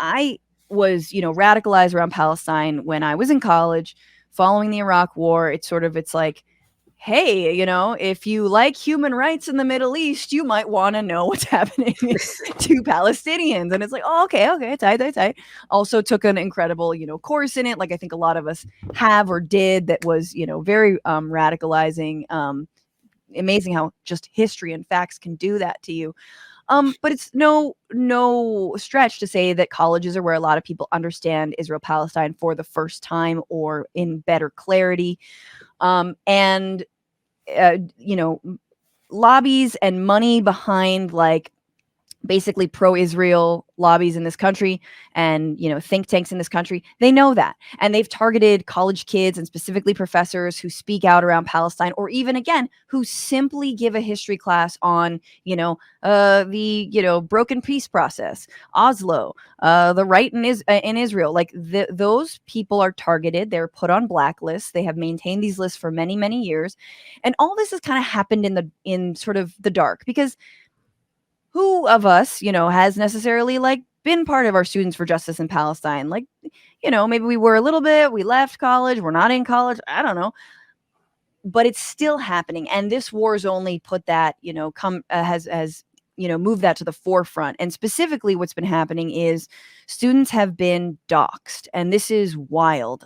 I was, radicalized around Palestine when I was in college, following the Iraq War. It's like, hey, if you like human rights in the Middle East, you might want to know what's happening to Palestinians. And it's like, oh, okay, tight. Also took an incredible, course in it. Like I think a lot of us have or did, that was, very radicalizing. Amazing how just history and facts can do that to you. But it's no stretch to say that colleges are where a lot of people understand Israel Palestine for the first time or in better clarity. And lobbies and money behind like basically pro-Israel lobbies in this country and, think tanks in this country, they know that. And they've targeted college kids and specifically professors who speak out around Palestine, or even, again, who simply give a history class on, the, broken peace process, Oslo, the right in Israel. Like those people are targeted. They're put on blacklists. They have maintained these lists for many, many years. And all this has kind of happened in sort of the dark, because who of us, has necessarily like been part of our Students for Justice in Palestine? Like, maybe we were a little bit, we left college, we're not in college, I don't know. But it's still happening. And this war's only put that, has moved that to the forefront. And specifically what's been happening is students have been doxxed. And this is wild.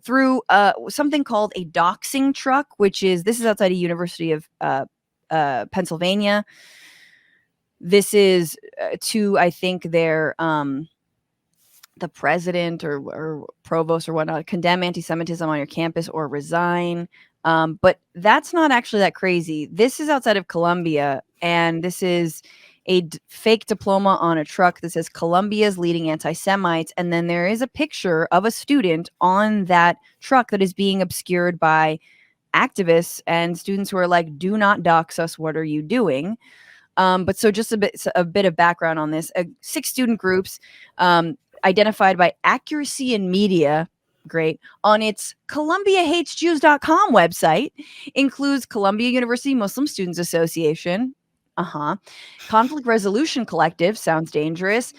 Through something called a doxxing truck, this is outside of University of Pennsylvania. This is to, I think, their the president or provost or whatnot, condemn anti-Semitism on your campus or resign. But that's not actually that crazy. This is outside of Columbia, and this is a fake diploma on a truck that says Columbia's Leading Antisemites. And then there is a picture of a student on that truck that is being obscured by activists and students who are like, do not dox us. What are you doing? But so just a bit of background on this. 6 student groups identified by Accuracy in Media, great, on its ColumbiaHatesJews.com website, includes Columbia University Muslim Students Association, Conflict Resolution Collective, sounds dangerous,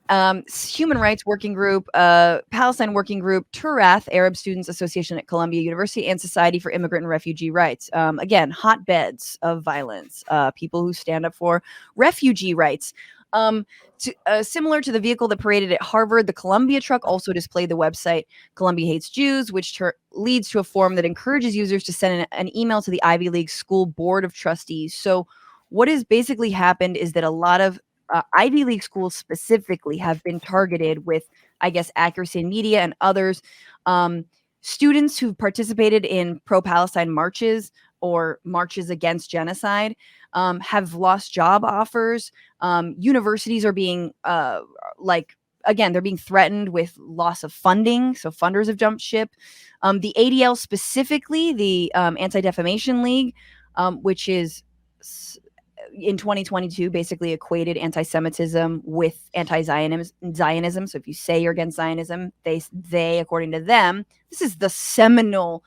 Human Rights Working Group, Palestine Working Group, Turath, Arab Students Association at Columbia University, and Society for Immigrant and Refugee Rights. Again, hotbeds of violence, people who stand up for refugee rights. Similar to the vehicle that paraded at Harvard, the Columbia truck also displayed the website Columbia Hates Jews, which leads to a form that encourages users to send an email to the Ivy League School Board of Trustees. So what has basically happened is that a lot of Ivy League schools specifically have been targeted with, I guess, Accuracy in Media and others. Students who participated in pro-Palestine marches or marches against genocide have lost job offers. Universities are being they're being threatened with loss of funding. So funders have jumped ship. The ADL specifically, the Anti-Defamation League, which is in 2022 basically equated anti-Semitism with anti-Zionism. So if you say you're against Zionism, they according to them, this is the seminal,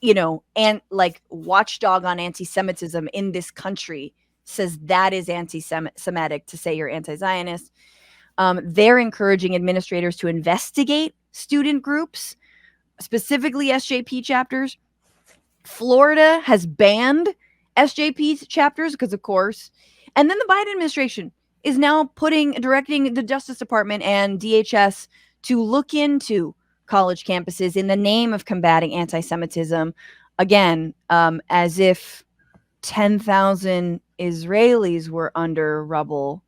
and like watchdog on anti-Semitism in this country, says that is anti-Semitic to say you're anti-Zionist. They're encouraging administrators to investigate student groups, specifically SJP chapters. Florida has banned SJP chapters because, of course, and then the Biden administration is now directing the Justice Department and DHS to look into college campuses in the name of combating anti-Semitism. Again, as if 10,000 Israelis were under rubble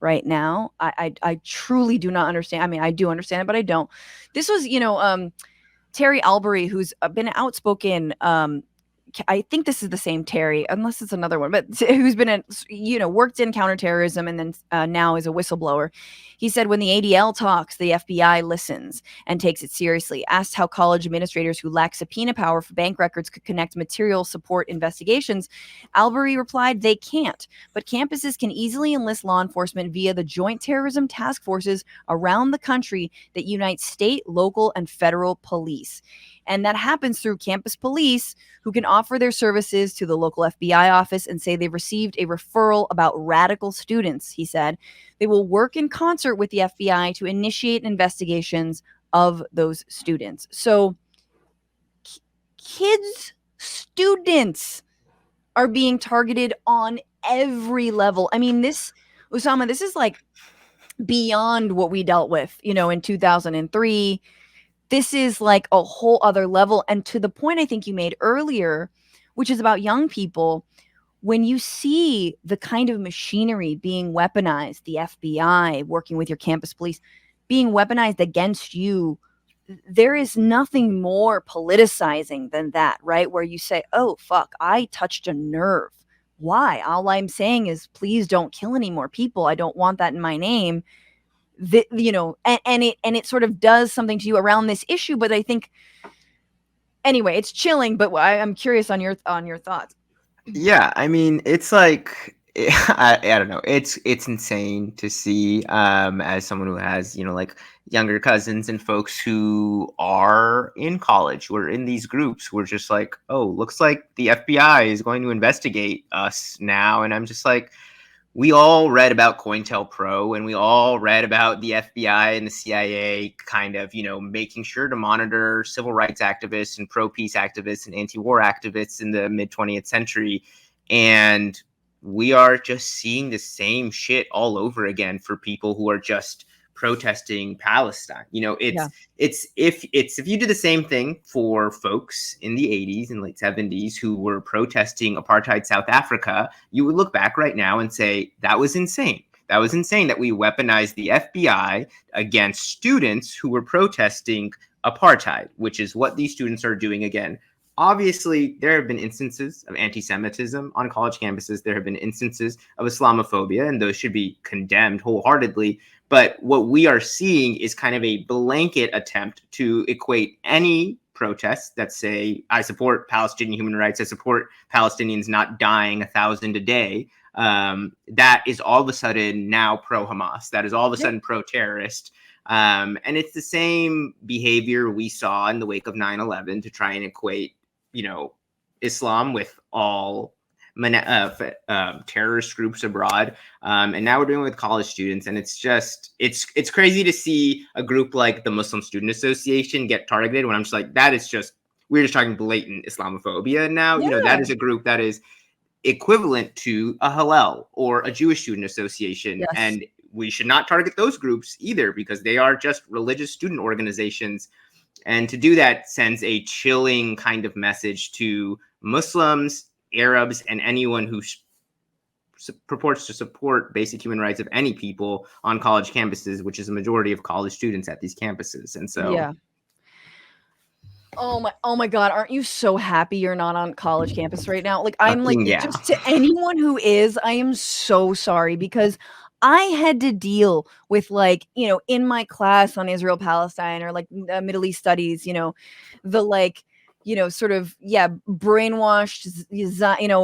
right now. I truly do not understand. I mean, I do understand it, but I don't. This was, Terry Albury, who's been outspoken. I think this is the same Terry, unless it's another one, but who's been, worked in counterterrorism and then now is a whistleblower. He said, when the ADL talks, the FBI listens and takes it seriously. Asked how college administrators who lack subpoena power for bank records could connect material support investigations, Albury replied, they can't, but campuses can easily enlist law enforcement via the joint terrorism task forces around the country that unite state, local, and federal police. And that happens through campus police who can offer their services to the local FBI office and say they've received a referral about radical students, he said. They will work in concert with the FBI to initiate investigations of those students. So kids, students are being targeted on every level. I mean, this, Osama, this is like beyond what we dealt with, in 2003. This is like a whole other level. And to the point I think you made earlier, which is about young people, when you see the kind of machinery being weaponized, the FBI working with your campus police, being weaponized against you, there is nothing more politicizing than that, right? Where you say, oh, fuck, I touched a nerve. Why? All I'm saying is, please don't kill any more people. I don't want that in my name. And it sort of does something to you around this issue. But I think, anyway, it's chilling. But I'm curious on your thoughts. Yeah, I mean, it's like I don't know. It's insane to see as someone who has, like younger cousins and folks who are in college, who are in these groups, we're just like, oh, looks like the FBI is going to investigate us now. And I'm just like, we all read about COINTELPRO and we all read about the FBI and the CIA kind of, making sure to monitor civil rights activists and pro-peace activists and anti-war activists in the mid-20th century. And we are just seeing the same shit all over again for people who are just protesting Palestine. If you did the same thing for folks in the 80s and late 70s who were protesting apartheid South Africa, you would look back right now and say, that was insane. That was insane that we weaponized the FBI against students who were protesting apartheid, which is what these students are doing again. Obviously, there have been instances of anti-Semitism on college campuses. There have been instances of Islamophobia, and those should be condemned wholeheartedly. But what we are seeing is kind of a blanket attempt to equate any protests that say, I support Palestinian human rights, I support Palestinians not dying 1,000 a day. That is all of a sudden now pro-Hamas. That is all of a sudden pro-terrorist. And it's the same behavior we saw in the wake of 9/11 to try and equate, Islam with all terrorist groups abroad. And now we're doing it with college students. And it's just, it's crazy to see a group like the Muslim Student Association get targeted when I'm just like, we're just talking blatant Islamophobia now. That is a group that is equivalent to a Hillel or a Jewish Student Association. Yes. And we should not target those groups either because they are just religious student organizations. And to do that sends a chilling kind of message to Muslims, Arabs, and anyone who purports to support basic human rights of any people on college campuses, which is a majority of college students at these campuses. And so, yeah. Oh my God, aren't you so happy you're not on college campus right now? Like, I'm like, just to anyone who is, I am so sorry because I had to deal with, like, in my class on Israel Palestine or like Middle East studies, the like, sort of, brainwashed,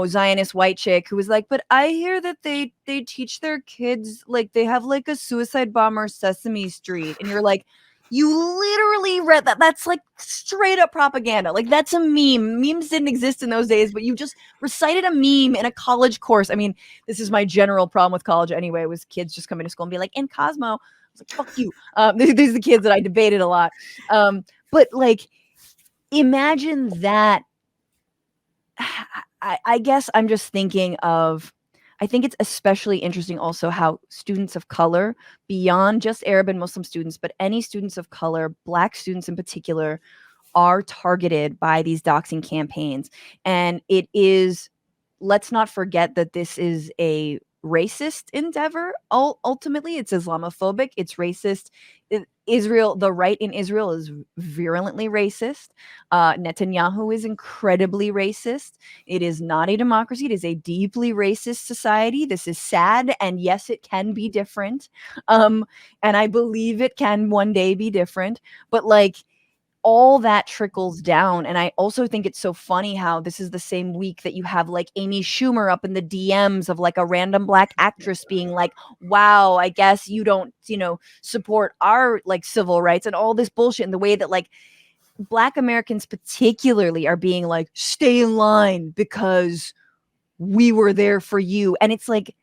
Zionist white chick who was like, but I hear that they teach their kids, like, they have like a suicide bomber Sesame Street. And you're like, you literally read that. That's like straight up propaganda. Like, that's a meme. Memes didn't exist in those days, but you just recited a meme in a college course. I mean, this is my general problem with college anyway, was kids just coming to school and be like, in Cosmo. I was like, fuck you. These are the kids that I debated a lot. But like, imagine that. I guess I'm just thinking of, I think it's especially interesting also how students of color, beyond just Arab and Muslim students, but any students of color, Black students in particular, are targeted by these doxing campaigns. And it is, let's not forget that this is a racist endeavor. Ultimately, it's Islamophobic, it's racist. Israel, the right in Israel is virulently racist. Netanyahu is incredibly racist. It is not a democracy. It is a deeply racist society. This is sad. And yes, it can be different. And I believe it can one day be different. But like, all that trickles down. And I also think it's so funny how this is the same week that you have like Amy Schumer up in the DMs of like a random Black actress being like, wow, I guess you don't, support our like civil rights and all this bullshit. And the way that like Black Americans particularly are being like, stay in line because we were there for you. And it's like,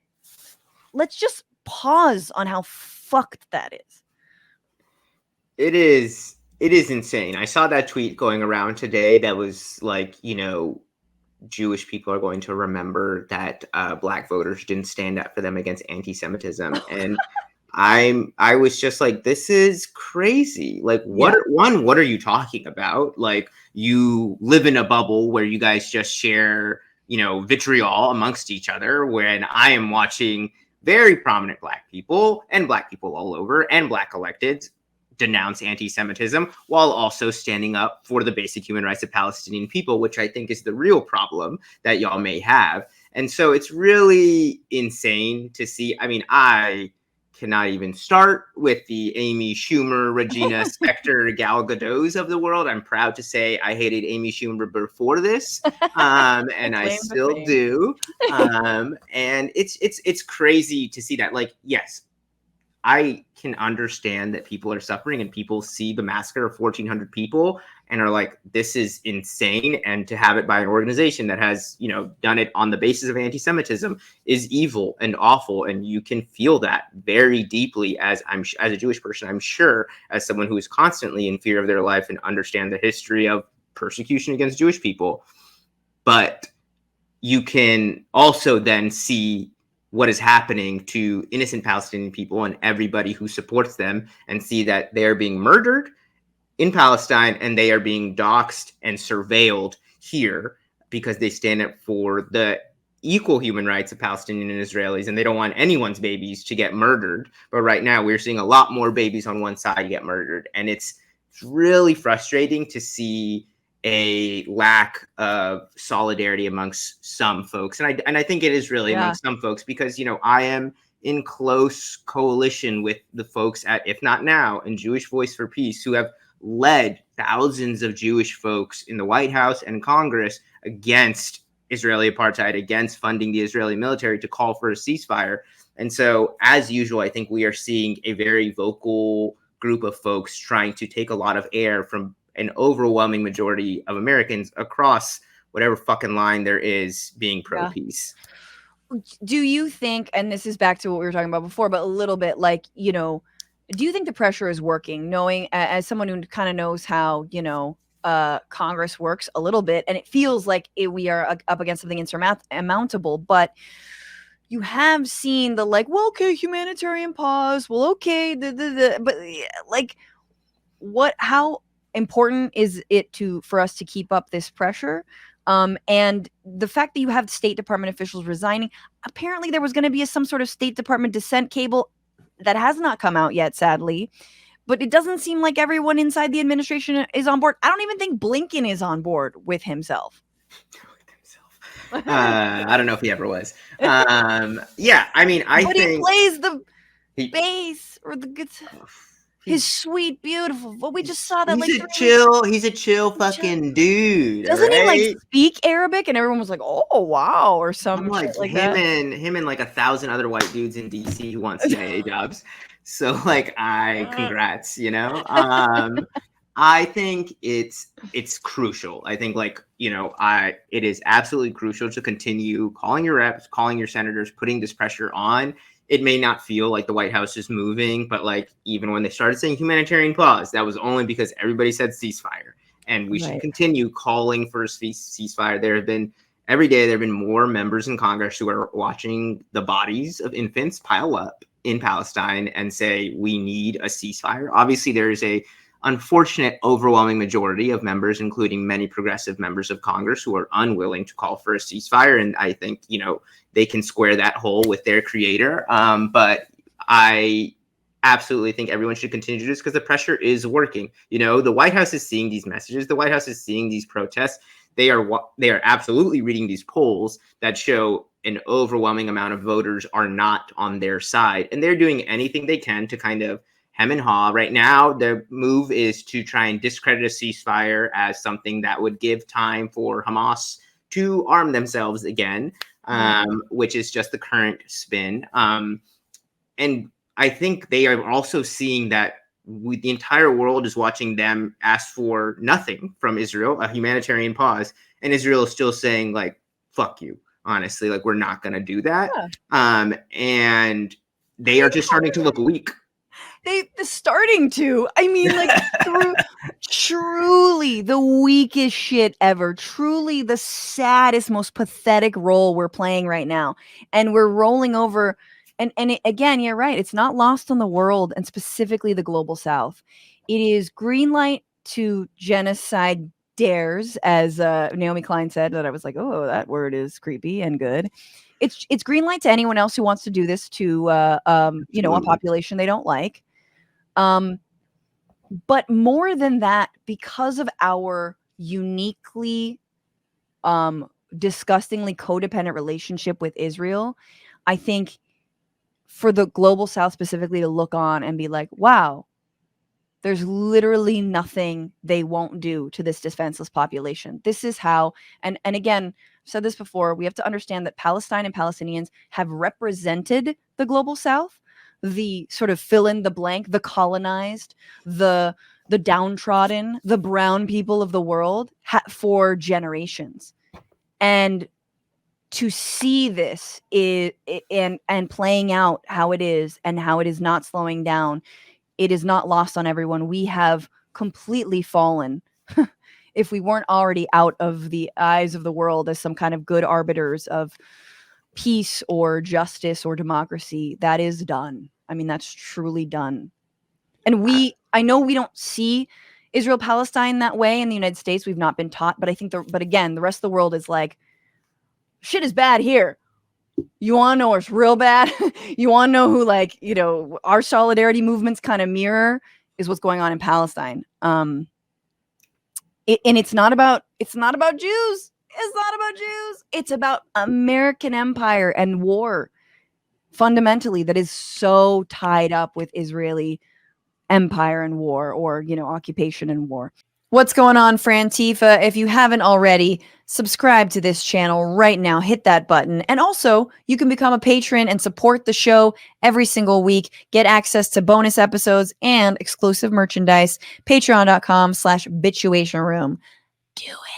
let's just pause on how fucked that is. It is insane. I saw that tweet going around today that was like, Jewish people are going to remember that Black voters didn't stand up for them against anti-Semitism, and I was just like, this is crazy. Like, what are you talking about? Like, you live in a bubble where you guys just share, vitriol amongst each other, when I am watching very prominent Black people and Black people all over and Black electeds denounce anti-Semitism while also standing up for the basic human rights of Palestinian people, which I think is the real problem that y'all may have. And so it's really insane to see. I mean, I cannot even start with the Amy Schumer, Regina Spektor, Gal Gadots of the world. I'm proud to say I hated Amy Schumer before this, and I still do. And it's crazy to see that. Like, yes, I can understand that people are suffering and people see the massacre of 1,400 people and are like, this is insane. And to have it by an organization that has, done it on the basis of anti-Semitism is evil and awful. And you can feel that very deeply as a Jewish person, I'm sure, as someone who is constantly in fear of their life and understand the history of persecution against Jewish people. But you can also then see what is happening to innocent Palestinian people and everybody who supports them, and see that they are being murdered in Palestine and they are being doxxed and surveilled here because they stand up for the equal human rights of Palestinian and Israelis, and they don't want anyone's babies to get murdered. But right now we're seeing a lot more babies on one side get murdered, and it's really frustrating to see a lack of solidarity amongst some folks. And I think it is really amongst some folks because, I am in close coalition with the folks at If Not Now and Jewish Voice for Peace, who have led thousands of Jewish folks in the White House and Congress against Israeli apartheid, against funding the Israeli military, to call for a ceasefire. And so, as usual, I think we are seeing a very vocal group of folks trying to take a lot of air from an overwhelming majority of Americans across whatever fucking line there is being pro-peace. Do you think, and this is back to what we were talking about before, but a little bit like, do you think the pressure is working, knowing as someone who kind of knows how, Congress works a little bit, and it feels like we are up against something insurmountable, but you have seen the like, well, okay, humanitarian pause, well, okay, but like, how important is it for us to keep up this pressure? And the fact that you have State Department officials resigning, apparently there was going to be some sort of State Department dissent cable that has not come out yet, sadly. But it doesn't seem like everyone inside the administration is on board. I don't even think Blinken is on board with himself. I don't know if he ever was. Yeah, I mean, but think he plays the bass or the guitar. His sweet, beautiful. Well, we just saw that. He's a chill fucking dude. Doesn't he like speak Arabic? And everyone was like, "Oh wow," or something like him that. Him and like 1,000 other white dudes in DC who want CIA jobs. So like, congrats, I think it's crucial. I think it is absolutely crucial to continue calling your reps, calling your senators, putting this pressure on. It may not feel like the White House is moving, but like even when they started saying humanitarian pause, that was only because everybody said ceasefire, and we should continue calling for a ceasefire. Every day there have been more members in Congress who are watching the bodies of infants pile up in Palestine and say we need a ceasefire. Obviously, there is a unfortunate overwhelming majority of members, including many progressive members of Congress, who are unwilling to call for a ceasefire. And I think, they can square that hole with their creator. But I absolutely think everyone should continue to do this because the pressure is working. The White House is seeing these messages. The White House is seeing these protests. They are absolutely reading these polls that show an overwhelming amount of voters are not on their side. And they're doing anything they can to kind of hem and haw. Right now, the move is to try and discredit a ceasefire as something that would give time for Hamas to arm themselves again, which is just the current spin. And I think they are also seeing that the entire world is watching them ask for nothing from Israel, a humanitarian pause, and Israel is still saying like, "Fuck you." Honestly, like we're not going to do that. And they are just starting to look weak. They're starting to. I mean, like, truly the weakest shit ever. Truly the saddest, most pathetic role we're playing right now. And we're rolling over. Again, you're right. It's not lost on the world, and specifically the global south. It is green light to genocide dares, as Naomi Klein said, that I was like, oh, that word is creepy and good. It's green light to anyone else who wants to do this to a population they don't like. But more than that, because of our uniquely disgustingly codependent relationship with Israel, I think for the global south specifically to look on and be like, wow, there's literally nothing they won't do to this defenseless population. This is how, and again, I've said this before, we have to understand that Palestine and Palestinians have represented the global south, the sort of fill in the blank, the colonized, the downtrodden, the brown people of the world for generations. And to see this and playing out how it is and how it is not slowing down, it is not lost on everyone. We have completely fallen. If we weren't already out of the eyes of the world as some kind of good arbiters of peace or justice or democracy, that is done. I mean, that's truly done. And I know we don't see Israel-Palestine that way in the United States. We've not been taught, but I think but again, the rest of the world is like, shit is bad here. You want to know what's real bad? You want to know who, like, our solidarity movements kind of mirror is what's going on in Palestine. And it's not about Jews. It's not about Jews. It's about American empire and war, fundamentally, that is so tied up with Israeli empire and war, or occupation and war. What's going on, Frantifa? If you haven't already, subscribe to this channel right now. Hit that button. And also, you can become a patron and support the show every single week. Get access to bonus episodes and exclusive merchandise. Patreon.com/bitchuation room. Do it.